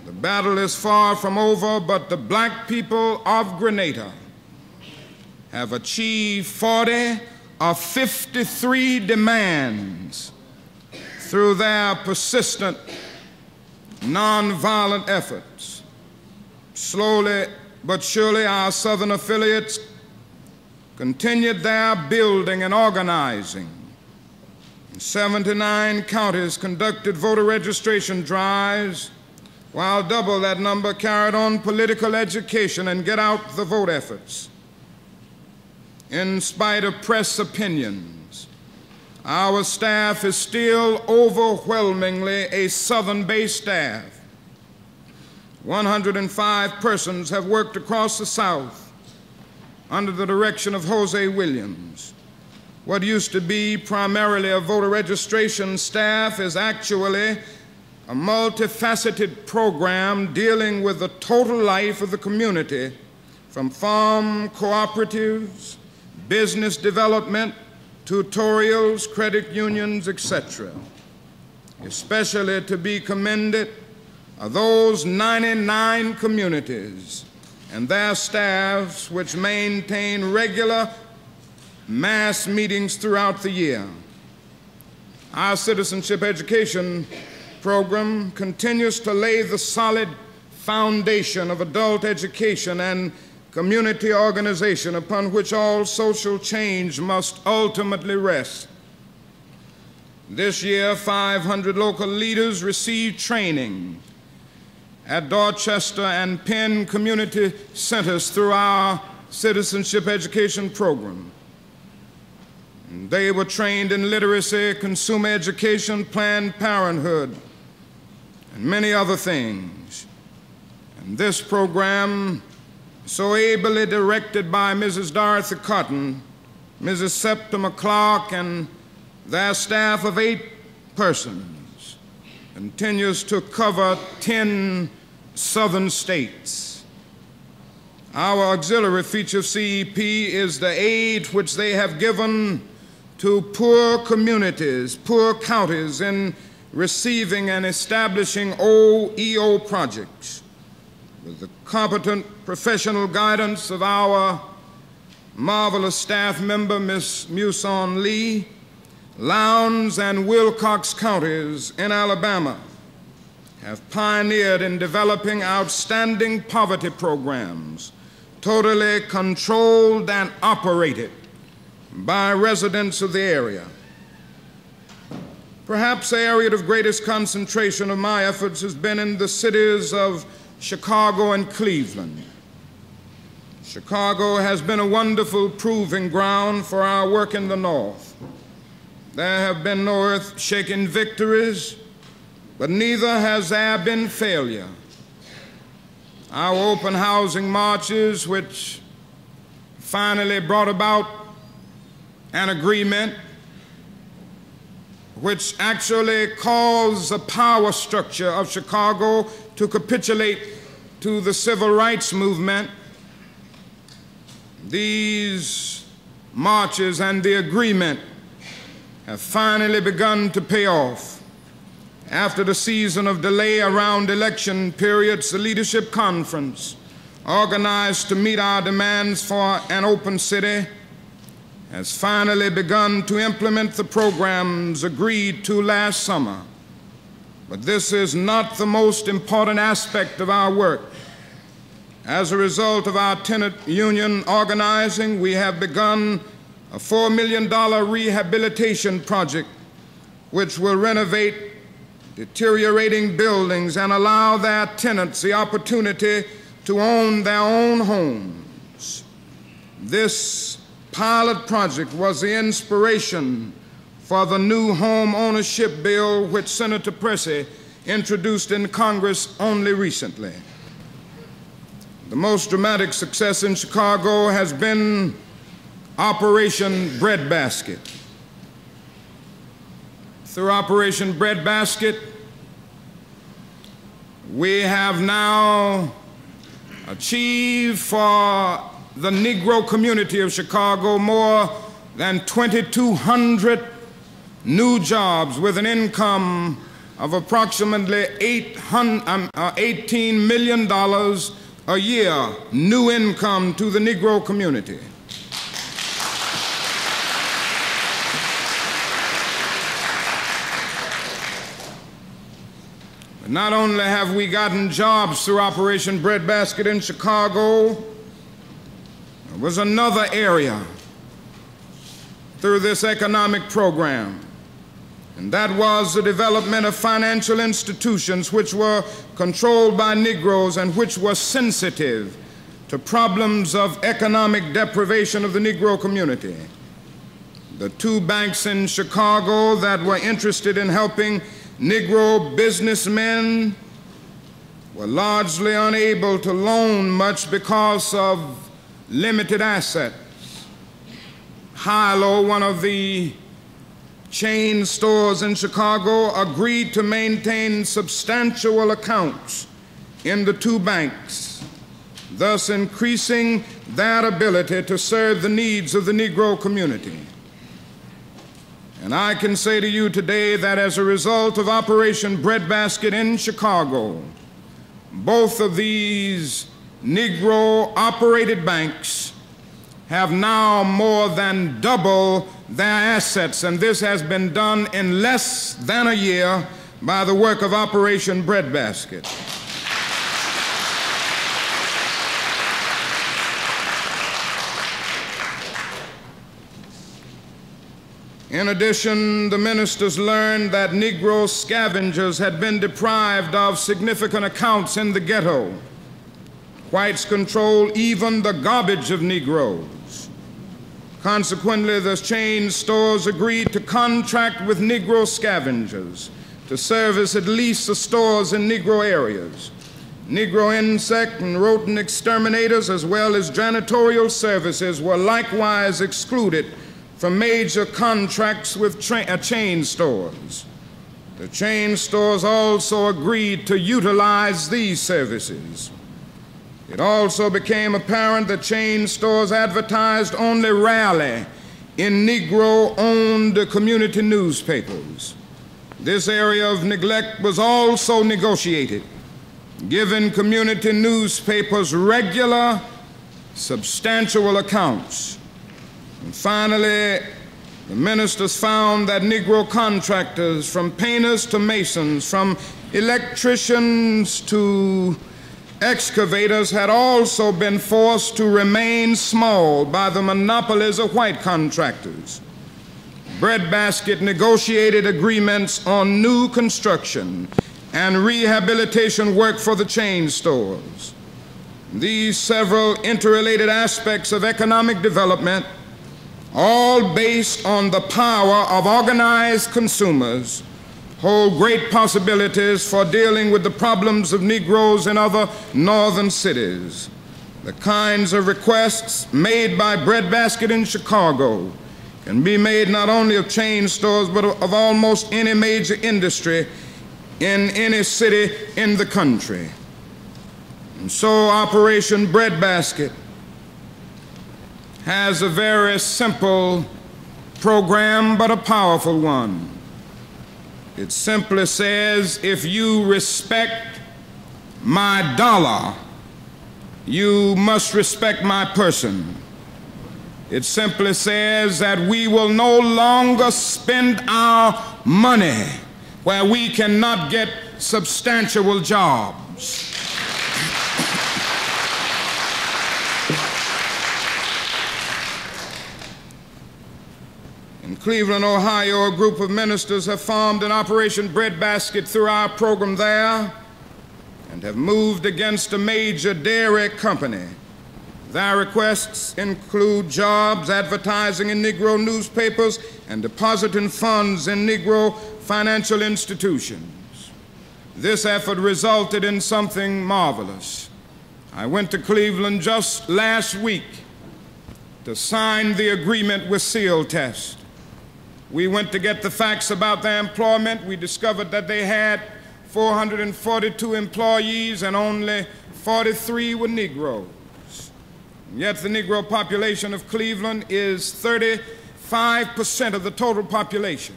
The battle is far from over, but the black people of Grenada have achieved 40 of 53 demands through their persistent, nonviolent efforts. Slowly but surely, our Southern affiliates continued their building and organizing. 79 counties conducted voter registration drives, while double that number carried on political education and get-out-the-vote efforts. In spite of press opinions, our staff is still overwhelmingly a Southern-based staff. 105 persons have worked across the South under the direction of Jose Williams. What used to be primarily a voter registration staff is actually a multifaceted program dealing with the total life of the community, from farm cooperatives, business development, tutorials, credit unions, etc. Especially to be commended are those 99 communities and their staffs which maintain regular mass meetings throughout the year. Our citizenship education program continues to lay the solid foundation of adult education and community organization upon which all social change must ultimately rest. This year, 500 local leaders received training at Dorchester and Penn community centers through our citizenship education program. They were trained in literacy, consumer education, Planned Parenthood, and many other things. And this program, so ably directed by Mrs. Dorothy Cotton, Mrs. Septima Clark, and their staff of 8 persons, continues to cover 10 southern states. Our auxiliary feature of CEP is the aid which they have given to poor communities, poor counties in receiving and establishing OEO projects. With the competent professional guidance of our marvelous staff member, Ms. Muson Lee, Lowndes and Wilcox counties in Alabama have pioneered in developing outstanding poverty programs, totally controlled and operated by residents of the area. Perhaps the area of greatest concentration of my efforts has been in the cities of Chicago and Cleveland. Chicago has been a wonderful proving ground for our work in the North. There have been no earth-shaking victories, but neither has there been failure. Our open housing marches, which finally brought about an agreement which actually caused the power structure of Chicago to capitulate to the civil rights movement, these marches and the agreement have finally begun to pay off. After the season of delay around election periods, the Leadership Conference, organized to meet our demands for an open city, has finally begun to implement the programs agreed to last summer. But this is not the most important aspect of our work. As a result of our tenant union organizing, we have begun a $4 million rehabilitation project which will renovate deteriorating buildings and allow their tenants the opportunity to own their own homes. This pilot project was the inspiration for the new home ownership bill which Senator Plessy introduced in Congress only recently. The most dramatic success in Chicago has been Operation Breadbasket. Through Operation Breadbasket, we have now achieved for the Negro community of Chicago more than 2,200 new jobs with an income of approximately $18 million a year new income to the Negro community. But not only have we gotten jobs through Operation Breadbasket in Chicago, there was another area through this economic program, and that was the development of financial institutions which were controlled by Negroes and which were sensitive to problems of economic deprivation of the Negro community. The two banks in Chicago that were interested in helping Negro businessmen were largely unable to loan much because of limited assets. Hi-Lo, one of the chain stores in Chicago, agreed to maintain substantial accounts in the two banks, thus increasing their ability to serve the needs of the Negro community. And I can say to you today that as a result of Operation Breadbasket in Chicago, both of these Negro-operated banks have now more than double their assets, and this has been done in less than a year by the work of Operation Breadbasket. In addition, the ministers learned that Negro scavengers had been deprived of significant accounts in the ghetto. Whites control even the garbage of Negroes. Consequently, the chain stores agreed to contract with Negro scavengers to service at least the stores in Negro areas. Negro insect and rodent exterminators, as well as janitorial services, were likewise excluded from major contracts with chain stores. The chain stores also agreed to utilize these services. It also became apparent that chain stores advertised only rarely in Negro-owned community newspapers. This area of neglect was also negotiated, giving community newspapers regular, substantial accounts. And finally, the ministers found that Negro contractors, from painters to masons, from electricians to excavators, had also been forced to remain small by the monopolies of white contractors. Breadbasket negotiated agreements on new construction and rehabilitation work for the chain stores. These several interrelated aspects of economic development, all based on the power of organized consumers, hold great possibilities for dealing with the problems of Negroes in other northern cities. The kinds of requests made by Breadbasket in Chicago can be made not only of chain stores, but of almost any major industry in any city in the country. And so Operation Breadbasket has a very simple program, but a powerful one. It simply says, if you respect my dollar, you must respect my person. It simply says that we will no longer spend our money where we cannot get substantial jobs. In Cleveland, Ohio, a group of ministers have formed an Operation Breadbasket through our program there and have moved against a major dairy company. Their requests include jobs, advertising in Negro newspapers, and depositing funds in Negro financial institutions. This effort resulted in something marvelous. I went to Cleveland just last week to sign the agreement with Sealtest. We went to get the facts about their employment. We discovered that they had 442 employees and only 43 were Negroes. Yet the Negro population of Cleveland is 35% of the total population.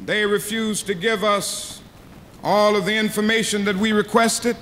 They refused to give us all of the information that we requested.